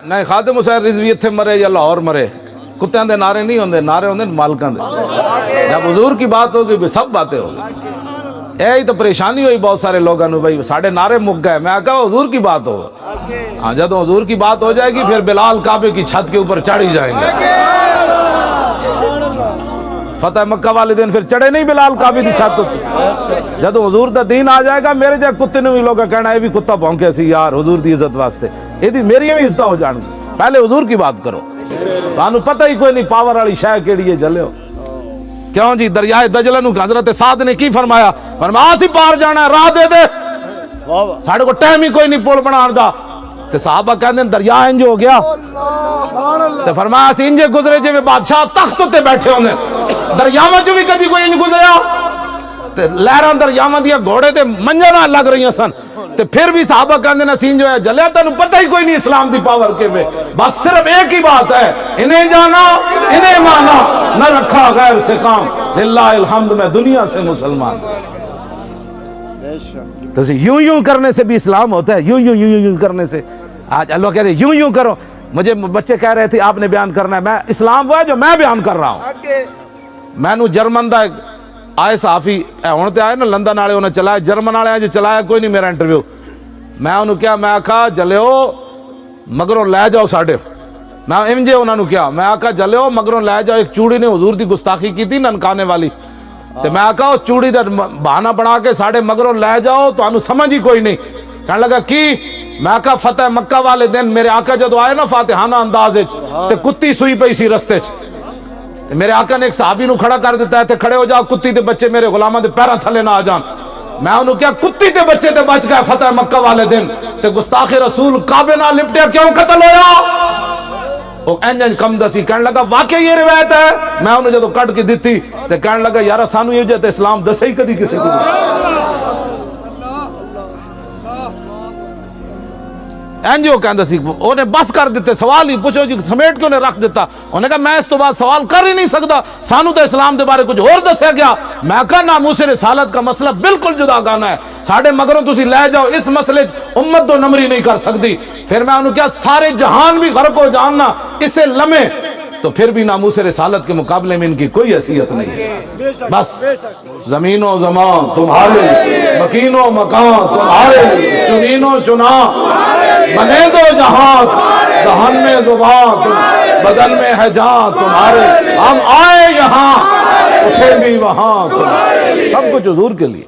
نہیں خادم حسین رضوی اتھے مرے یا لاہور مرے، کتےاں دے نعرے نہیں ہوندے، نعرے ہوندے مالکاں دے۔ جب حضور کی بات ہوگی بھی سب باتیں ہوگی۔ یہی تو پریشانی ہوئی بہت سارے لوگوں نے، بھائی ساڑھے نعرے مک گئے۔ میں کہا حضور کی بات ہو، ہاں جب حضور کی بات ہو جائے گی پھر بلال کعبے کی چھت کے اوپر چڑھ ہی جائیں گے۔ فتح مکہ والے دن پھر چڑھے نہیں بلال کعبے کی چھت، جب حضور دا دین آ جائے گا میرے جائے کتے نے بھی لوگ کہنا ہے بھی کتا بھونکے سی یار حضور دی عزت واسطے، یہ دی میری بھی عزت ہو جان گی۔ پہلے حضور کی بات کرو، تانوں پتہ ہی کوئی نہیں پاور والی شے کیڑی ہے جلے ہو۔ کیوں جی دریائے دجلہ نو حضرت سعد نے کی فرمایا؟ فرمایا سی پار جانا ہے، راہ دے دے، ساڑھے کو ٹائم ہی کوئی نہیں پول بنان دا۔ تے صحابہ کہندے ہیں دریا انج ہو گیا، تے فرمایا سی انجے گزرے جے بادشاہ تخت تے بیٹھے ہوندے، دریاواں چوں بھی کدی کوئی انج گزریا تے لہراں دریاواں دیا گھوڑے تے منجاں لگ رہی سن، تے پھر بھی صحابہ کہندے ہیں سین جو ہے جلیا تانوں پتہ ہی کوئی نہیں اسلام دی پاور کے میں، بس صرف ایک ہی بات ہے، انہیں جانا انہیں مانا، نہ رکھا غیر سے کام، للہ الحمد میں دنیا سے مسلمان۔ تو یوں یوں کرنے سے بھی اسلام ہوتا ہے، یوں یوں یوں یوں کرنے سے۔ آج اللہ کہتے ہیں یوں یوں کرو، مجھے بچے کہہ رہے تھے آپ نے بیان کرنا ہے، میں اسلام وہ ہے جو میں بیان کر رہا ہوں۔ میں نو جرمن دا آئے صحافی ہونے آئے نا لندن والے انہیں چلایا، جرمن والے جو چلایا کوئی نہیں میرا انٹرویو، میں انہوں کیا میں آکھا جلیو مگروں لے جاؤ ساڑھے، میں امجھے انہوں نے کیا میں آکھا جلیو مگروں لے جاؤ، ایک چوڑی نے حضور دی گستاخی کی تھی ننکانے والی، تو میں آکھا اس چوڑی دا بہانہ بنا کے ساڑھے مگروں لے جاؤ تو انہوں سمجھ ہی کوئی نہیں، کہنے لگا کی؟ میں آکھا فتح مکہ والے دن میرے آقا جدو آئے نا فاتحانہ انداز تے کتی سوئی پئی سی رستے میرے آقا نے ایک صحابی نو کھڑا کر دیتا ہے تے کھڑے ہو جاؤ کتی تے بچے میرے غلامہ دے پیرہ تھلے نہ آ جان، میں انہوں کیا کتی تے بچے تے بچ گئے فتح مکہ والے دن تے گستاخ رسول کعبے نہ لپٹیا کیوں قتل ہویا؟ وہ انجن کم دسی کہنے لگا واقعی یہ روایت ہے، میں انہوں جدو کٹ کی دیتی تے کہنے لگا یارہ سانو یہ جاتے اسلام دسے ہی کدی کسی کو اینجیو کہندہ سی انہیں بس کر دیتے، سوال ہی پوچھو جی سمیٹ کے انہیں رکھ دیتا، انہیں کہا میں اس تو بعد سوال کر ہی نہیں سکتا، سانو تو اسلام دے بارے کچھ اور دسیا گیا، میں کہا ناموس رسالت کا مسئلہ بالکل جدا گانا ہے، ساڑھے مگروں تسی لے جاؤ اس مسئلے امت دو نمبری نہیں کر سکتی، پھر میں انہوں کیا سارے جہان بھی غرق ہو جاننا اسے لمحے تو پھر بھی ناموس رسالت کے مقابلے میں ان کی کوئی حیثیت نہیں ہے، بس زمین و زمان تمہارے، مکین و مکان تمہارے، چنین و چنا بنے دو جہاں، دہن میں زبان بدن میں ہے جان تمہارے، ہم آئے یہاں اٹھے بھی وہاں، سب کچھ حضور کے لیے۔